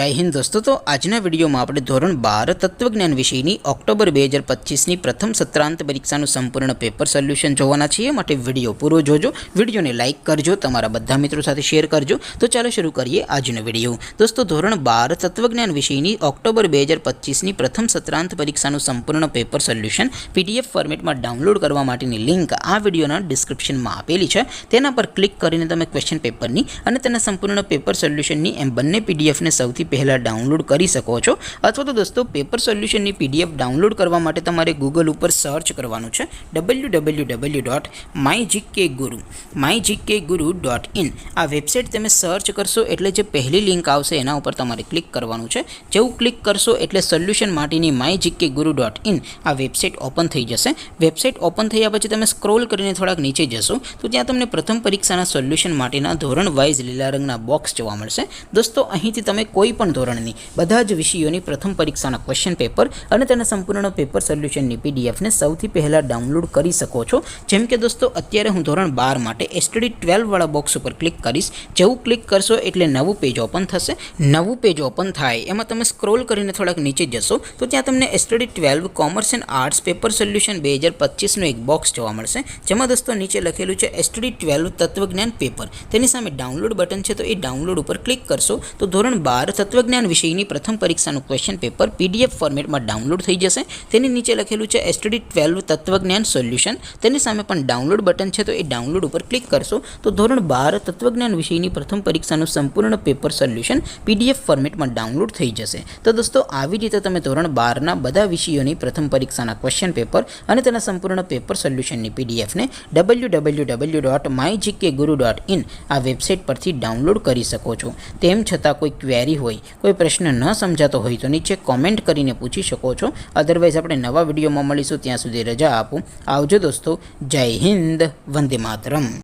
जय हिंद दोस्तों। तो आजना विडियो में આપણે ધોરણ 12 તત્વજ્ઞાન વિષયની ઓક્ટોબર 2025ની પ્રથમ સત્રાંત પરીક્ષાનું સંપૂર્ણ પેપર સોલ્યુશન જોવાના છીએ। માટે વિડિયો પૂરો જોજો, વિડિયોને લાઈક કરજો, તમારા બધા મિત્રો સાથે શેર કરજો। તો ચાલો શરૂ કરીએ આજનો વિડિયો। દોસ્તો ધોરણ 12 તત્વજ્ઞાન વિષયની ઓક્ટોબર 2025ની પ્રથમ સત્રાંત પરીક્ષાનું સંપૂર્ણ પેપર સોલ્યુશન PDF ફોર્મેટમાં ડાઉનલોડ કરવા માટેની લિંક આ વિડિયોના ડિસ્ક્રિપ્શનમાં આપેલી છે। તેના પર ક્લિક કરીને તમે ક્વેશ્ચન પેપરની અને તેના સંપૂર્ણ પેપર સોલ્યુશનની એમ બંને PDF ને સૌથી પહેલા ડાઉનલોડ કરી શકો છો। અથવા તો દોસ્તો પેપર સોલ્યુશનની PDF ડાઉનલોડ કરવા માટે તમારે ગૂગલ ઉપર સર્ચ કરવાનું છે www.mygkguru.in। આ વેબસાઇટ તમે સર્ચ કરશો એટલે જે પહેલી લિંક આવશે એના ઉપર તમારે ક્લિક કરવાનું છે। જેવું ક્લિક કરશો એટલે સોલ્યુશન માટેની mygkguru.in આ વેબસાઇટ ઓપન થઈ જશે। વેબસાઇટ ઓપન થયા પછી તમે સ્ક્રોલ કરીને થોડાક નીચે જશો તો ત્યાં તમને પ્રથમ પરીક્ષાના સોલ્યુશન માટેના ધોરણ વાઇઝ લીલા રંગના બોક્સ જોવા મળશે। દોસ્તો અહીંથી તમે કોઈ પણ ધોરણની બધા જ વિષયોની પ્રથમ પરીક્ષાના ક્વેશ્ચન પેપર અને તેના સંપૂર્ણ પેપર સોલ્યુશનની PDF ને સૌથી પહેલા ડાઉનલોડ કરી શકો છો। જેમ કે દોસ્તો અત્યારે હું ધોરણ 12 માટે STD 12 વાળા બોક્સ ઉપર ક્લિક કરીશ। જેવું ક્લિક કરશો એટલે નવું પેજ ઓપન થશે। નવું પેજ ઓપન થાય એમાં તમે સ્ક્રોલ કરીને થોડાક નીચે જશો તો ત્યાં તમને STD 12 commerce and arts paper solution 2025 નું એક બોક્સ જોવા મળશે। જેમાં દોસ્તો નીચે લખેલું છે STD 12 તત્વજ્ઞાન પેપર, તેની સામે ડાઉનલોડ બટન છે, તો એ ડાઉનલોડ ઉપર ક્લિક કરશો તો ધોરણ 12 તત્વજ્ઞાન વિષયની પ્રથમ પરીક્ષાનું ક્વેશ્ચન પેપર PDF ફોર્મેટમાં ડાઉનલોડ થઈ જશે। તેની નીચે લખેલું છે STD 12 તત્વજ્ઞાન સોલ્યુશન, તેની સામે પણ ડાઉનલોડ બટન છે, તો એ ડાઉનલોડ ઉપર ક્લિક કરશો તો ધોરણ 12 તત્વજ્ઞાન વિષયની પ્રથમ પરીક્ષાનું સંપૂર્ણ પેપર સોલ્યુશન PDF ફોર્મેટમાં ડાઉનલોડ થઈ જશે। તો દોસ્તો આવી રીતે તમે ધોરણ 12ના બધા વિષયોની પ્રથમ પરીક્ષાના ક્વેશ્ચન પેપર અને તેના સંપૂર્ણ પેપર સોલ્યુશનની PDF ને www.mygkguru.in આ વેબસાઇટ પરથી ડાઉનલોડ કરી શકો છો। તેમ છતાં કોઈ ક્વેરી હોય, કોઈ પ્રશ્ન ન સમજાતો હોય તો નીચે કોમેન્ટ કરીને પૂછી શકો છો। અધરવાઇઝ આપણે નવા વિડીયોમાં મળીશું, ત્યાં સુધી રજા આપો। આવજો દોસ્તો, જય હિન્દ, વંદે માતરમ।